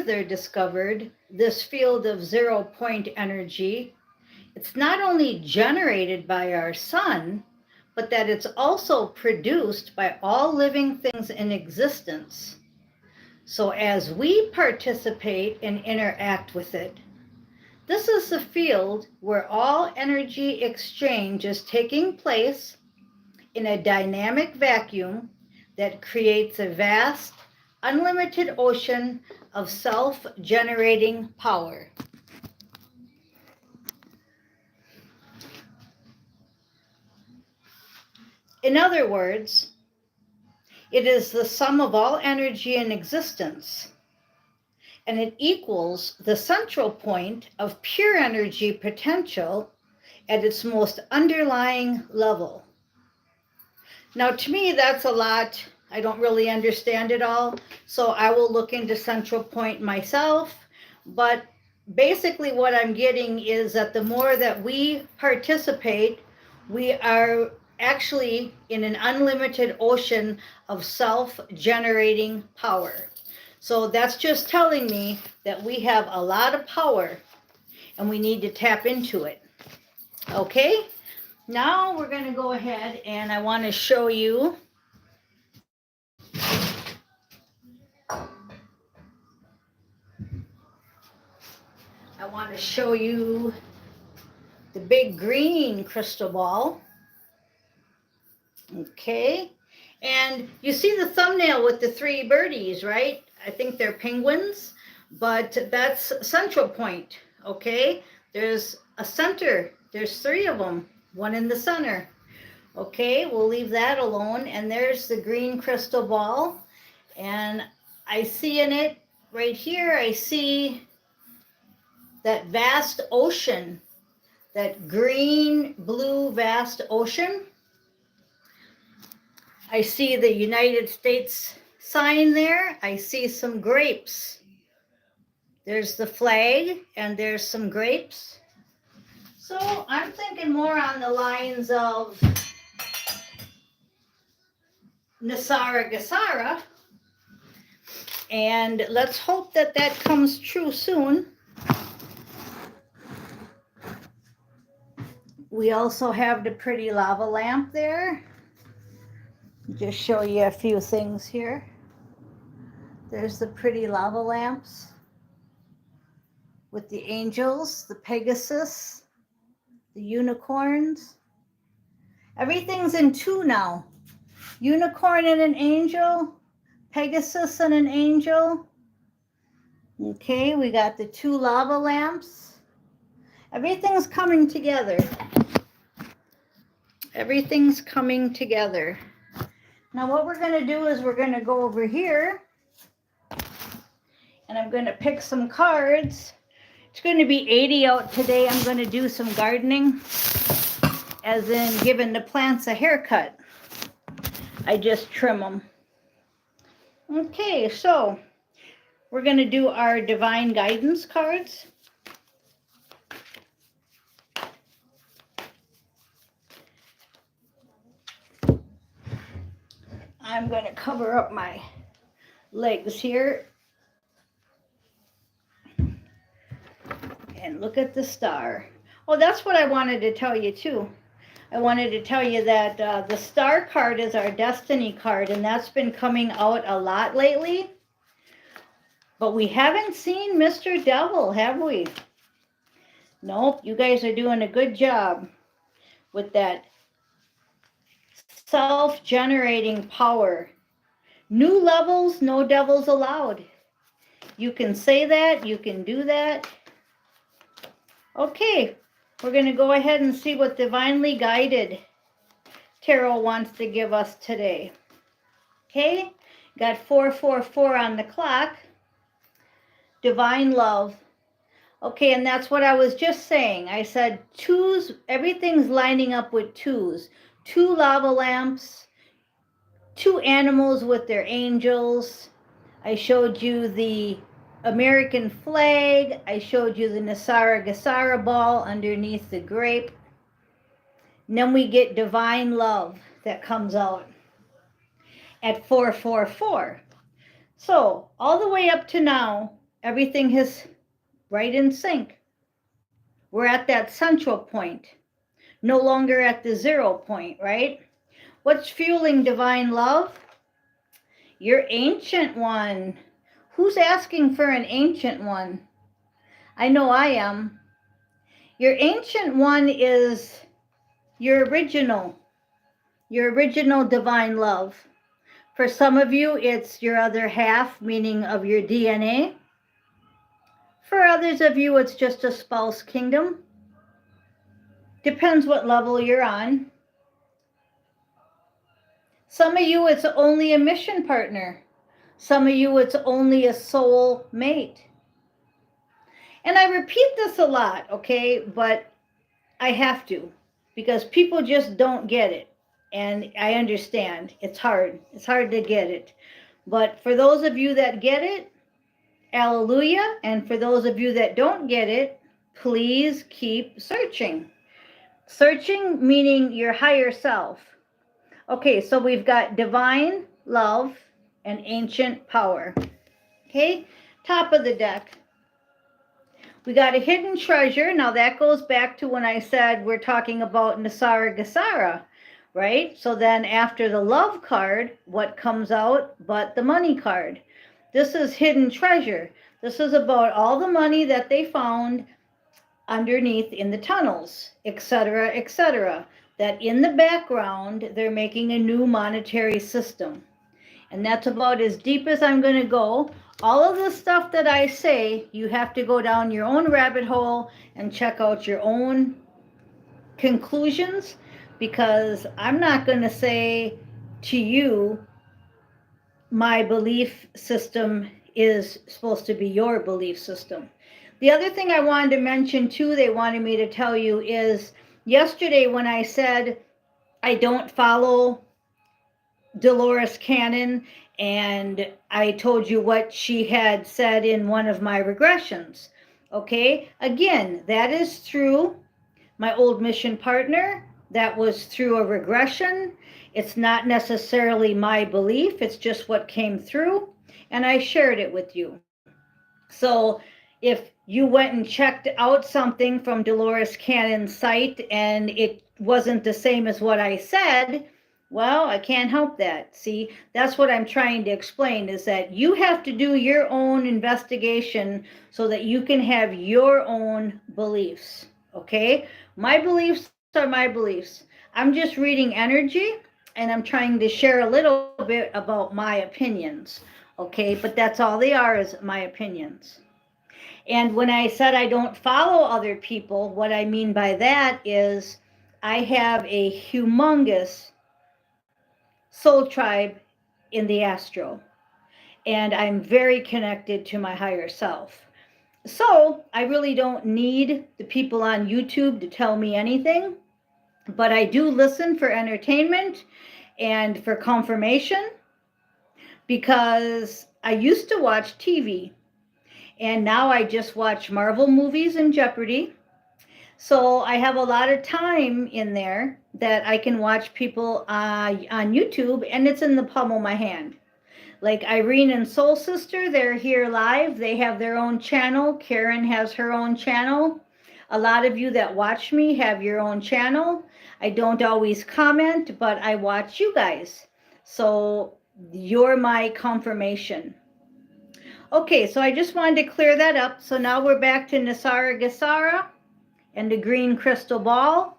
further discovered this field of 0 point energy, it's not only generated by our sun, but that it's also produced by all living things in existence. So as we participate and interact with it, this is the field where all energy exchange is taking place in a dynamic vacuum that creates a vast, unlimited ocean of self-generating power. In other words, it is the sum of all energy in existence, and it equals the central point of pure energy potential at its most underlying level. Now, to me, that's a lot. I don't really understand it all, so I will look into central point myself. But basically what I'm getting is that the more that we participate, we are actually in an unlimited ocean of self-generating power. So that's just telling me that we have a lot of power and we need to tap into it. Okay, now we're going to go ahead and I want to show you the big green crystal ball. Okay, and you see the thumbnail with the 3 birdies, right? I think they're penguins, but that's central point. Okay, there's a center, there's 3 of them, one in the center. Okay, we'll leave that alone. And there's the green crystal ball, and I see in it right here, I see that vast ocean, that green, blue, vast ocean. I see the United States sign there. I see some grapes. There's the flag, and there's some grapes. So I'm thinking more on the lines of Nisaragacera, and let's hope that that comes true soon. We also have the pretty lava lamp there. Just show you a few things here. There's the pretty lava lamps with the angels, the Pegasus, the unicorns. Everything's in 2 now. Unicorn and an angel, Pegasus and an angel. Okay, we got the 2 lava lamps. Everything's coming together. Everything's coming together. Now what we're going to do is we're going to go over here and I'm going to pick some cards. It's going to be 80 out today. I'm going to do some gardening, as in giving the plants a haircut. I just trim them. Okay, so we're going to do our divine guidance cards. I'm going to cover up my legs here. And look at the star. Oh, that's what I wanted to tell you too. I wanted to tell you that the star card is our destiny card, and that's been coming out a lot lately. But we haven't seen Mr. Devil, have we? Nope, you guys are doing a good job with that self-generating power. New levels, no devils allowed. You can say that, you can do that. Okay, we're going to go ahead and see what Divinely Guided Tarot wants to give us today. Okay, got 444 on the clock. Divine love. Okay, and that's what I was just saying. I said 2s, everything's lining up with 2s. 2 lava lamps, 2 animals with their angels. I showed you the American flag. I showed you the Nisaragacera ball underneath the grape. And then we get divine love that comes out at 444. So all the way up to now, Everything is right in sync. We're at that central point, no longer at the 0 point, right? What's fueling divine love? Your ancient one. Who's asking for an ancient one? I know I am. Your ancient one is your original divine love. For some of you, it's your other half, meaning of your DNA. For others of you, it's just a spouse kingdom. Depends what level you're on. Some of you, it's only a mission partner. Some of you, it's only a soul mate. And I repeat this a lot, okay? But I have to, because people just don't get it. And I understand. It's hard. It's hard to get it. But for those of you that get it, hallelujah. And for those of you that don't get it, please keep searching. Searching meaning your higher self. Okay, so we've got divine love and ancient power. Okay, top of the deck. We got a hidden treasure. Now that goes back to when I said we're talking about Nisara Gasara, right? So then after the love card, what comes out but the money card? This is hidden treasure. This is about all the money that they found underneath in the tunnels, etc., etc. That in the background, they're making a new monetary system. And that's about as deep as I'm going to go. All of the stuff that I say, you have to go down your own rabbit hole and check out your own conclusions, because I'm not going to say to you, my belief system is supposed to be your belief system. The other thing I wanted to mention too, they wanted me to tell you, is yesterday when I said I don't follow Dolores Cannon, and I told you what she had said in one of my regressions. Okay, again, that is through my old mission partner. That was through a regression. It's not necessarily my belief, it's just what came through, and I shared it with you. So if you went and checked out something from Dolores Cannon's site and it wasn't the same as what I said, well, I can't help that. See, that's what I'm trying to explain, is that you have to do your own investigation so that you can have your own beliefs, okay? My beliefs are my beliefs. I'm just reading energy, and I'm trying to share a little bit about my opinions, okay? But that's all they are, is my opinions. And when I said I don't follow other people, what I mean by that is I have a humongous soul tribe in the astral, and I'm very connected to my higher self. So I really don't need the people on YouTube to tell me anything, but I do listen for entertainment and for confirmation, because I used to watch TV, and now I just watch Marvel movies and Jeopardy. So I have a lot of time in there that I can watch people on YouTube, and it's in the palm of my hand. Like Irene and Soul Sister, they're here live. They have their own channel. Karen has her own channel. A lot of you that watch me have your own channel. I don't always comment, but I watch you guys. So you're my confirmation. Okay, so I just wanted to clear that up. So now we're back to Nisara Gasara and the green crystal ball.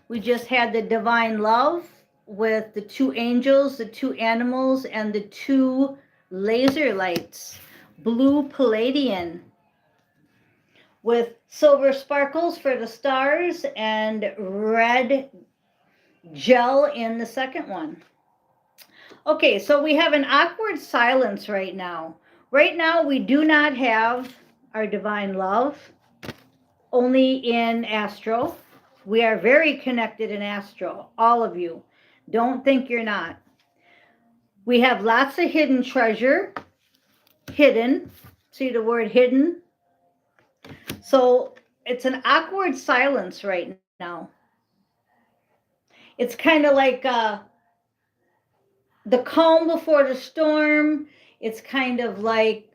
We just had the divine love with the 2 angels, the 2 animals, and the 2 laser lights. Blue palladium with silver sparkles for the stars and red gel in the second one. Okay, so we have an awkward silence right now. Right now, we do not have our divine love, only in astral. We are very connected in astral, all of you. Don't think you're not. We have lots of hidden treasure, hidden. See the word hidden? So it's an awkward silence right now. It's kind of like the calm before the storm. It's kind of like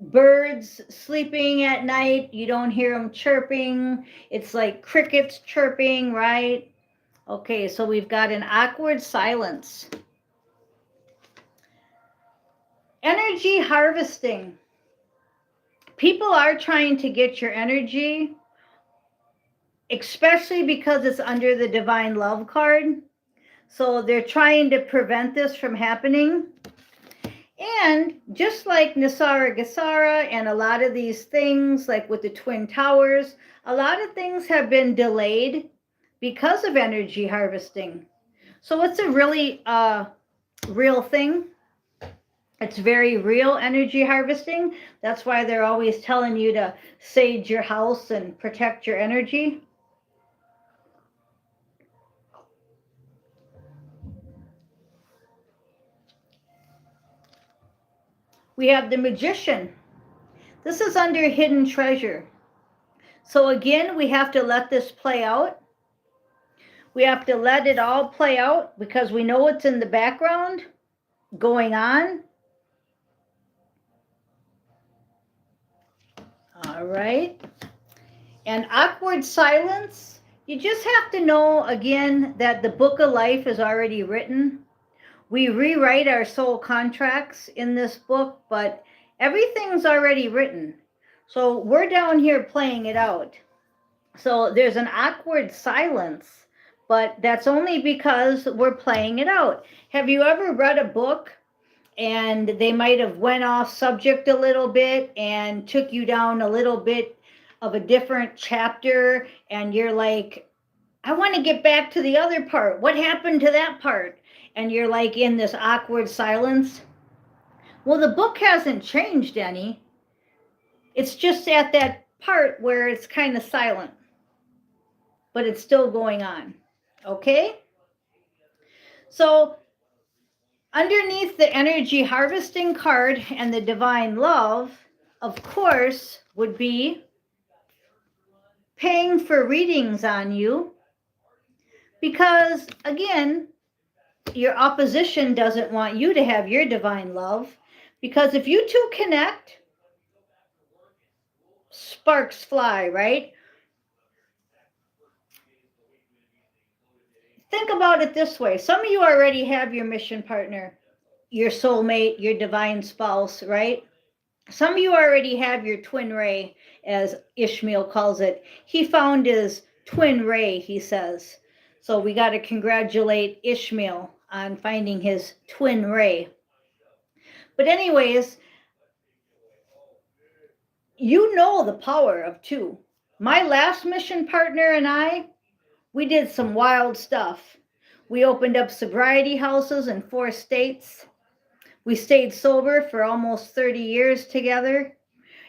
birds sleeping at night, you don't hear them chirping. It's like crickets chirping, right? Okay, so we've got an awkward silence. Energy harvesting. People are trying to get your energy, especially because it's under the divine love card. So they're trying to prevent this from happening. And just like Nisara Gasara and a lot of these things, like with the Twin Towers, a lot of things have been delayed because of energy harvesting. So it's a really real thing. It's very real energy harvesting. That's why they're always telling you to sage your house and protect your energy. We have the Magician. This is under Hidden Treasure. So again, we have to let this play out. We have to let it all play out because we know what's in the background going on. All right. And awkward silence, you just have to know, again, that the book of life is already written. We rewrite our soul contracts in this book, but everything's already written. So we're down here playing it out. So there's an awkward silence, but that's only because we're playing it out. Have you ever read a book and they might have went off subject a little bit and took you down a little bit of a different chapter, and you're like, I want to get back to the other part. What happened to that part? And you're like in this awkward silence. Well, the book hasn't changed any. It's just at that part where it's kind of silent, but it's still going on. Okay? So underneath the energy harvesting card and the divine love, of course, would be paying for readings on you. Because again, your opposition doesn't want you to have your divine love. Because if you two connect, sparks fly, right? Think about it this way. Some of you already have your mission partner, your soulmate, your divine spouse, right? Some of you already have your twin ray, as Ishmael calls it. He found his twin ray, he says. So we got to congratulate Ishmael on finding his twin ray. But anyways, you know the power of two. My last mission partner and I, we did some wild stuff. We opened up sobriety houses in 4 states. We stayed sober for almost 30 years together,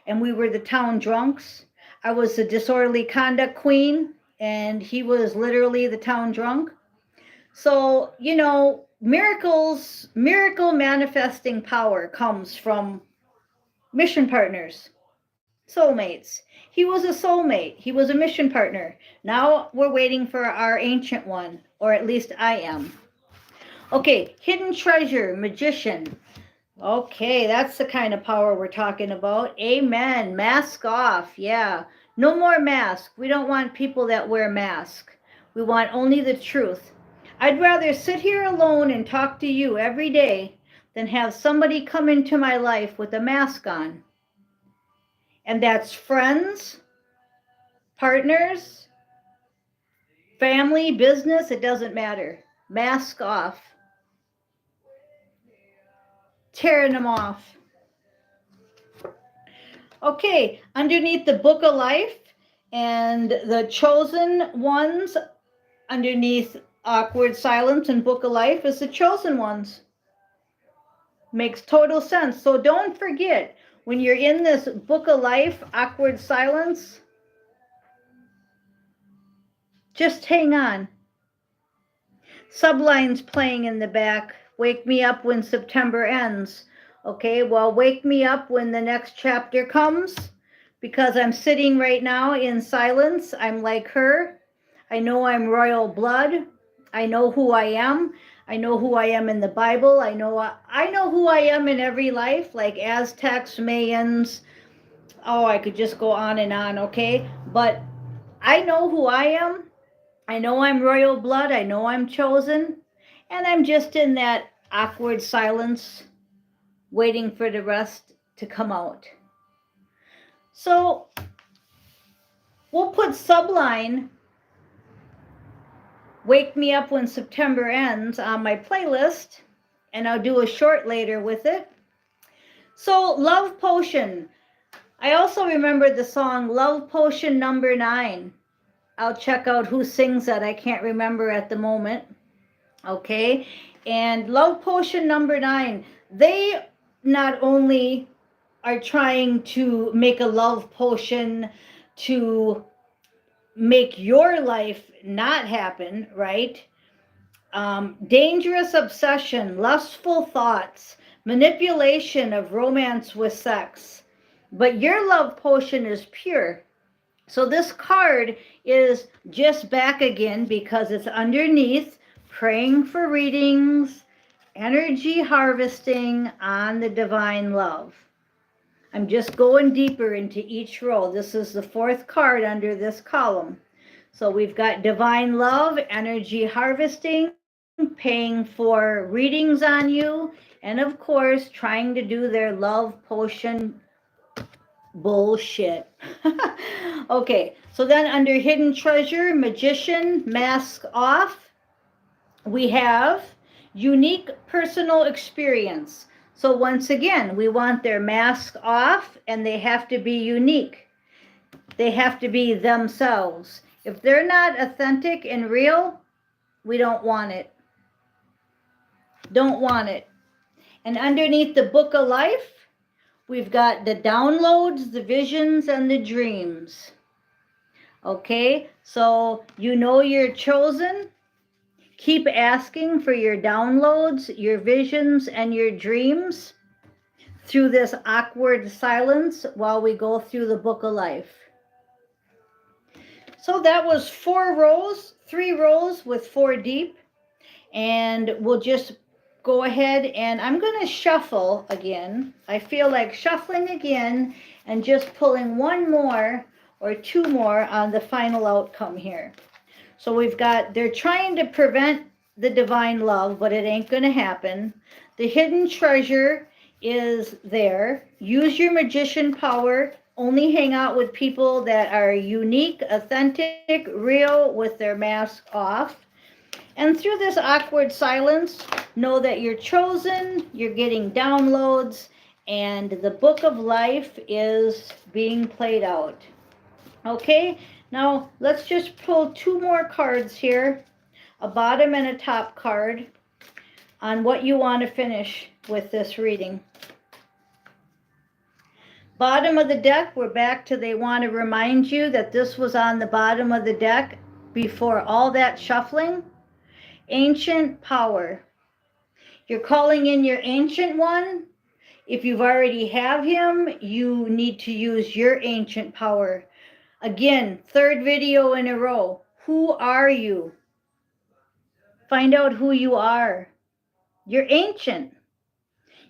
and we were the town drunks. I was the disorderly conduct queen, and he was literally the town drunk. So, you know, miracle manifesting power comes from mission partners, soulmates. He was a soulmate. He was a mission partner. Now we're waiting for our ancient one, or at least I am. Okay, hidden treasure, magician. Okay, that's the kind of power we're talking about. Amen. Mask off. Yeah. No more mask. We don't want people that wear mask. We want only the truth. I'd rather sit here alone and talk to you every day than have somebody come into my life with a mask on. And that's friends, partners, family, business, it doesn't matter. Mask off. Tearing them off. Okay, underneath the book of life and the chosen ones, underneath awkward silence and book of life is the chosen ones. Makes total sense. So don't forget, when you're in this book of life, awkward silence, just hang on. Sublines playing in the back. Wake me up when September ends. Okay, well, wake me up when the next chapter comes, because I'm sitting right now in silence. I'm like her. I know I'm royal blood. I know who I am. I know who I am in the Bible. I know who I am in every life, like Aztecs, Mayans. Oh, I could just go on, okay? But I know who I am. I know I'm royal blood. I know I'm chosen. And I'm just in that awkward silence, waiting for the rest to come out. So we'll put subline Wake Me Up When September Ends on my playlist, and I'll do a short later with it. So Love Potion. I also remember the song Love Potion number 9. I'll check out who sings that. I can't remember at the moment. Okay. And Love Potion number 9, they not only are trying to make a love potion to make your life not happen, right? Dangerous obsession, lustful thoughts, manipulation of romance with sex. But your love potion is pure. So this card is just back again because it's underneath praying for readings, energy harvesting on the divine love. I'm just going deeper into each row. This is the 4th card under this column. So we've got divine love, energy harvesting, paying for readings on you, and of course, trying to do their love potion bullshit. Okay, so then under hidden treasure, magician, mask off, we have unique personal experience. So once again, we want their mask off and they have to be unique. They have to be themselves. If they're not authentic and real, we don't want it. Don't want it. And underneath the book of life, we've got the downloads, the visions, and the dreams. Okay, so you know you're chosen. Keep asking for your downloads, your visions, and your dreams through this awkward silence while we go through the book of life. So that was 4 rows, 3 rows with 4 deep. And we'll just go ahead and I'm going to shuffle again. I feel like shuffling again and just pulling 1 more or 2 more on the final outcome here. So we've got, they're trying to prevent the divine love, but it ain't going to happen. The hidden treasure is there. Use your magician power. Only hang out with people that are unique, authentic, real, with their mask off. And through this awkward silence, know that you're chosen, you're getting downloads, and the book of life is being played out. Okay, now let's just pull 2 more cards here, a bottom and a top card, on what you want to finish with this reading. Bottom of the deck, we're back to they want to remind you that this was on the bottom of the deck before all that shuffling. Ancient power. You're calling in your ancient one. If you've already have him, you need to use your ancient power. Again, 3rd video in a row. Who are you? Find out who you are. You're ancient.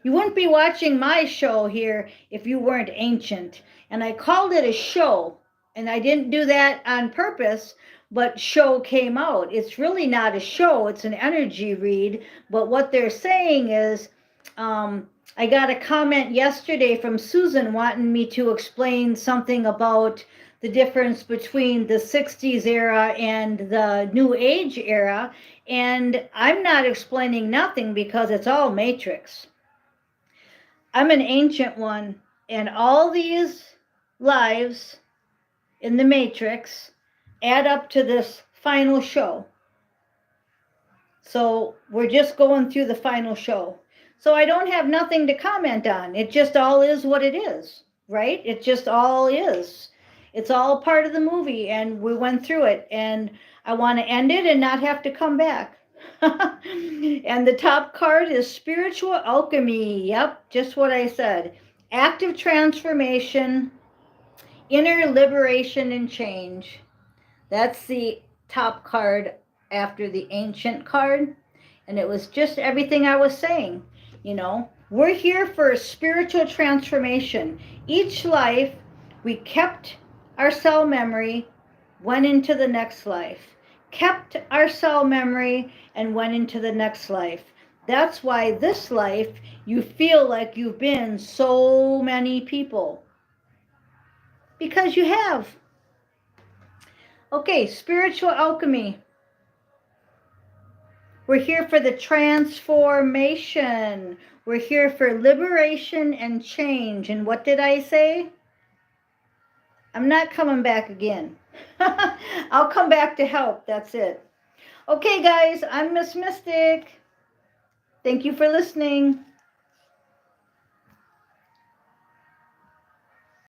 You wouldn't be watching my show here if you weren't ancient. And I called it a show. And I didn't do that on purpose, but show came out. It's really not a show. It's an energy read. But what they're saying is, I got a comment yesterday from Susan wanting me to explain something about the difference between the 60s era and the New Age era. And I'm not explaining nothing because it's all Matrix. I'm an ancient one, and all these lives in the Matrix add up to this final show. So we're just going through the final show. So I don't have nothing to comment on. It just all is what it is, right? It just all is. It's all part of the movie, and we went through it, and I want to end it and not have to come back. And the top card is spiritual alchemy. Yep, just what I said. Active transformation, inner liberation and change. That's the top card after the ancient card. And it was just everything I was saying. You know, we're here for spiritual transformation. Each life, we kept our cell memory, went into the next life, kept our cell memory, and went into the next life. That's why this life, you feel like you've been so many people. Because you have. Okay, spiritual alchemy. We're here for the transformation. We're here for liberation and change. And what did I say? I'm not coming back again. I'll come back to help. That's it. Okay, guys, I'm Miss Mystic. Thank you for listening.